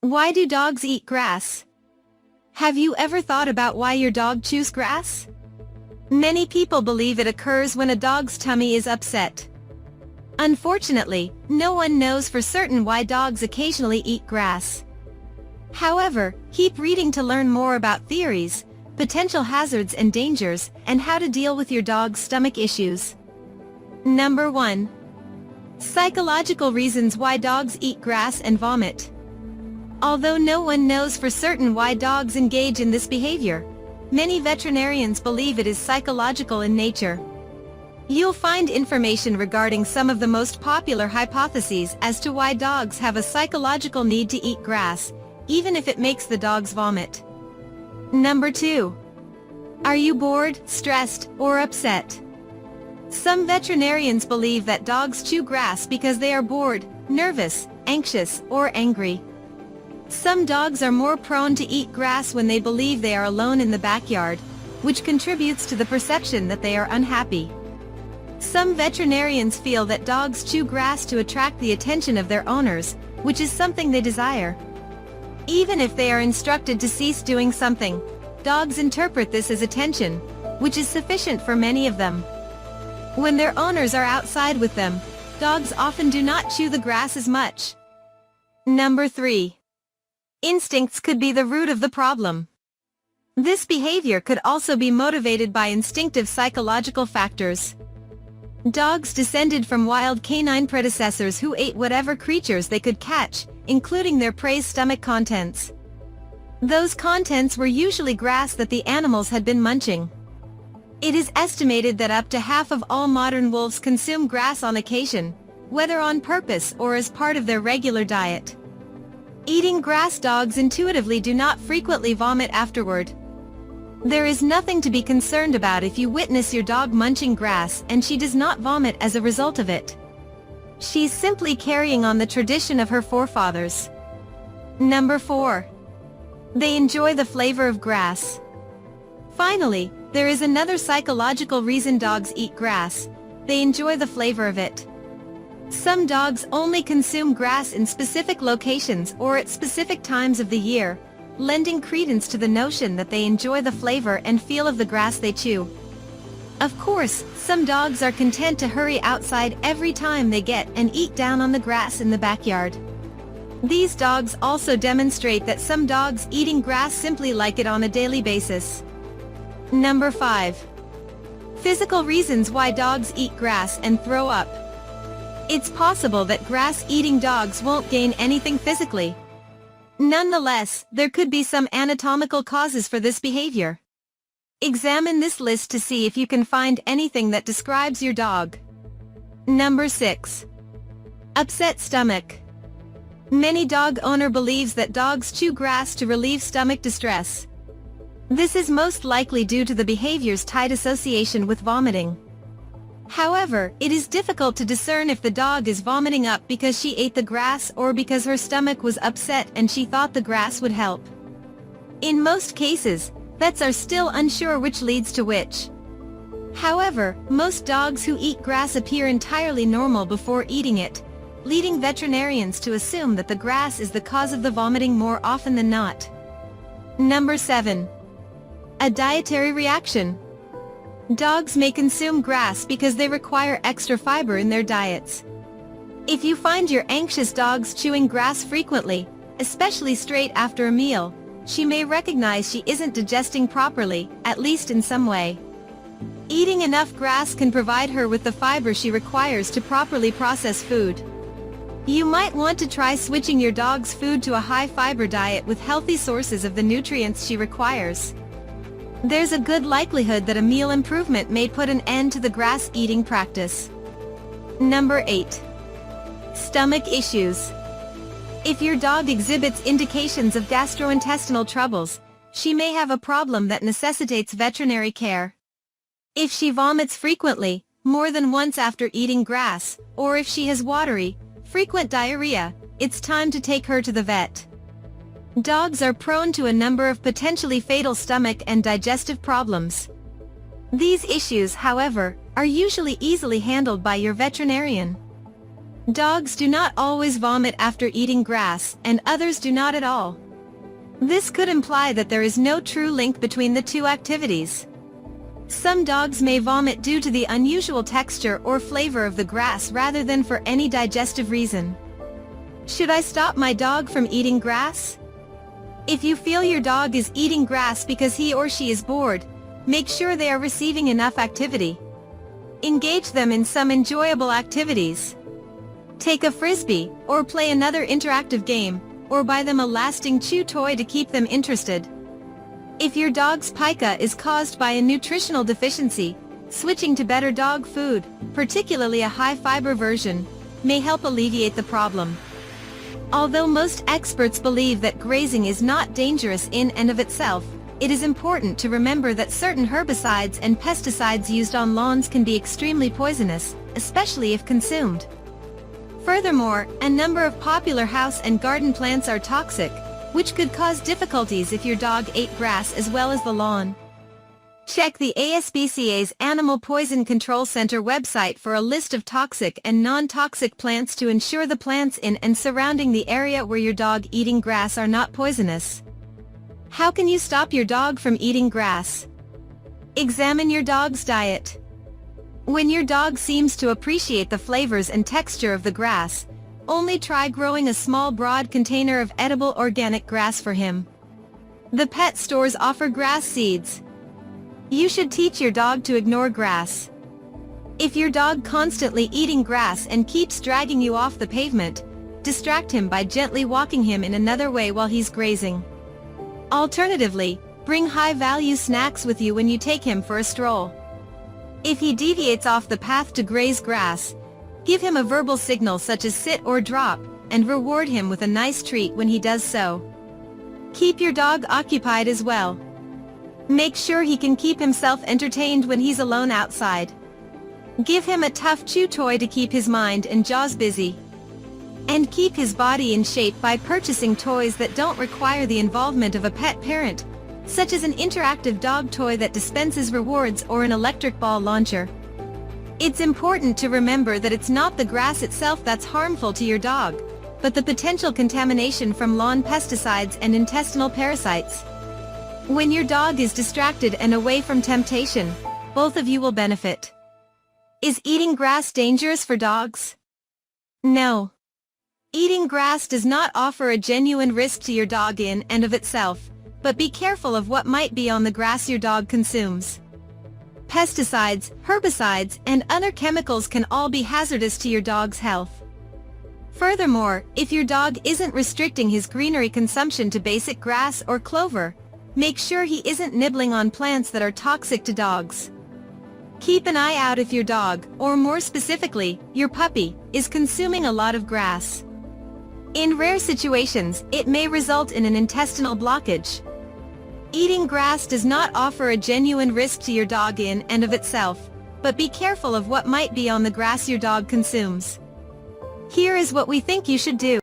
Why do dogs eat grass? Have you ever thought about why your dog chews grass? Many people believe it occurs when a dog's tummy is upset. Unfortunately, no one knows for certain why dogs occasionally eat grass. However, keep reading to learn more about theories, potential hazards and dangers, and how to deal with your dog's stomach issues. Number 1. Psychological reasons why dogs eat grass and vomit. Although no one knows for certain why dogs engage in this behavior, many veterinarians believe it is psychological in nature. You'll find information regarding some of the most popular hypotheses as to why dogs have a psychological need to eat grass, even if it makes the dogs vomit. Number 2. Are you bored, stressed, or upset? Some veterinarians believe that dogs chew grass because they are bored, nervous, anxious, or angry. Some dogs are more prone to eat grass when they believe they are alone in the backyard, which contributes to the perception that they are unhappy. Some veterinarians feel that dogs chew grass to attract the attention of their owners, which is something they desire. Even if they are instructed to cease doing something, dogs interpret this as attention, which is sufficient for many of them. When their owners are outside with them, dogs often do not chew the grass as much. Number 3. Instincts could be the root of the problem. This behavior could also be motivated by instinctive psychological factors. Dogs descended from wild canine predecessors who ate whatever creatures they could catch, including their prey's stomach contents. Those contents were usually grass that the animals had been munching. It is estimated that up to half of all modern wolves consume grass on occasion, whether on purpose or as part of their regular diet. Eating grass, dogs intuitively do not frequently vomit afterward. There is nothing to be concerned about if you witness your dog munching grass and she does not vomit as a result of it. She's simply carrying on the tradition of her forefathers. Number 4. They enjoy the flavor of grass. Finally, there is another psychological reason dogs eat grass. They enjoy the flavor of it. Some dogs only consume grass in specific locations or at specific times of the year, lending credence to the notion that they enjoy the flavor and feel of the grass they chew. Of course, some dogs are content to hurry outside every time they get and eat down on the grass in the backyard. These dogs also demonstrate that some dogs eating grass simply like it on a daily basis. Number 5. Physical reasons why dogs eat grass and throw up. It's possible that grass-eating dogs won't gain anything physically. Nonetheless, there could be some anatomical causes for this behavior. Examine this list to see if you can find anything that describes your dog. Number 6. Upset stomach. Many dog owner believes that dogs chew grass to relieve stomach distress. This is most likely due to the behavior's tight association with vomiting. However, it is difficult to discern if the dog is vomiting up because she ate the grass or because her stomach was upset and she thought the grass would help. In most cases, vets are still unsure which leads to which. However, most dogs who eat grass appear entirely normal before eating it, leading veterinarians to assume that the grass is the cause of the vomiting more often than not. Number 7. A dietary reaction. Dogs may consume grass because they require extra fiber in their diets. If you find your anxious dog chewing grass frequently, especially straight after a meal, she may recognize she isn't digesting properly, at least in some way. Eating enough grass can provide her with the fiber she requires to properly process food. You might want to try switching your dog's food to a high-fiber diet with healthy sources of the nutrients she requires. There's a good likelihood that a meal improvement may put an end to the grass-eating practice. Number 8. Stomach issues. If your dog exhibits indications of gastrointestinal troubles, she may have a problem that necessitates veterinary care. If she vomits frequently, more than once after eating grass, or if she has watery, frequent diarrhea, it's time to take her to the vet. Dogs are prone to a number of potentially fatal stomach and digestive problems. These issues, however, are usually easily handled by your veterinarian. Dogs do not always vomit after eating grass, and others do not at all. This could imply that there is no true link between the two activities. Some dogs may vomit due to the unusual texture or flavor of the grass rather than for any digestive reason. Should I stop my dog from eating grass? If you feel your dog is eating grass because he or she is bored, make sure they are receiving enough activity. Engage them in some enjoyable activities. Take a frisbee, or play another interactive game, or buy them a lasting chew toy to keep them interested. If your dog's pica is caused by a nutritional deficiency, switching to better dog food, particularly a high-fiber version, may help alleviate the problem. Although most experts believe that grazing is not dangerous in and of itself, it is important to remember that certain herbicides and pesticides used on lawns can be extremely poisonous, especially if consumed. Furthermore, a number of popular house and garden plants are toxic, which could cause difficulties if your dog ate grass as well as the lawn. Check the ASPCA's Animal Poison Control Center website for a list of toxic and non-toxic plants to ensure the plants in and surrounding the area where your dog eating grass are not poisonous. How can you stop your dog from eating grass? Examine your dog's diet. When your dog seems to appreciate the flavors and texture of the grass, only try growing a small broad container of edible organic grass for him. The pet stores offer grass seeds. You should teach your dog to ignore grass. If your dog constantly eating grass and keeps dragging you off the pavement, distract him by gently walking him in another way while he's grazing. Alternatively, bring high-value snacks with you when you take him for a stroll. If he deviates off the path to graze grass, give him a verbal signal such as sit or drop, and reward him with a nice treat when he does so. Keep your dog occupied as well. Make sure he can keep himself entertained when he's alone outside. Give him a tough chew toy to keep his mind and jaws busy. And keep his body in shape by purchasing toys that don't require the involvement of a pet parent, such as an interactive dog toy that dispenses rewards or an electric ball launcher. It's important to remember that it's not the grass itself that's harmful to your dog, but the potential contamination from lawn pesticides and intestinal parasites. When your dog is distracted and away from temptation, both of you will benefit. Is eating grass dangerous for dogs? No. Eating grass does not offer a genuine risk to your dog in and of itself, but be careful of what might be on the grass your dog consumes. Pesticides, herbicides, and other chemicals can all be hazardous to your dog's health. Furthermore, if your dog isn't restricting his greenery consumption to basic grass or clover, make sure he isn't nibbling on plants that are toxic to dogs. Keep an eye out if your dog, or more specifically, your puppy, is consuming a lot of grass. In rare situations, it may result in an intestinal blockage. Eating grass does not offer a genuine risk to your dog in and of itself, but be careful of what might be on the grass your dog consumes. Here is what we think you should do.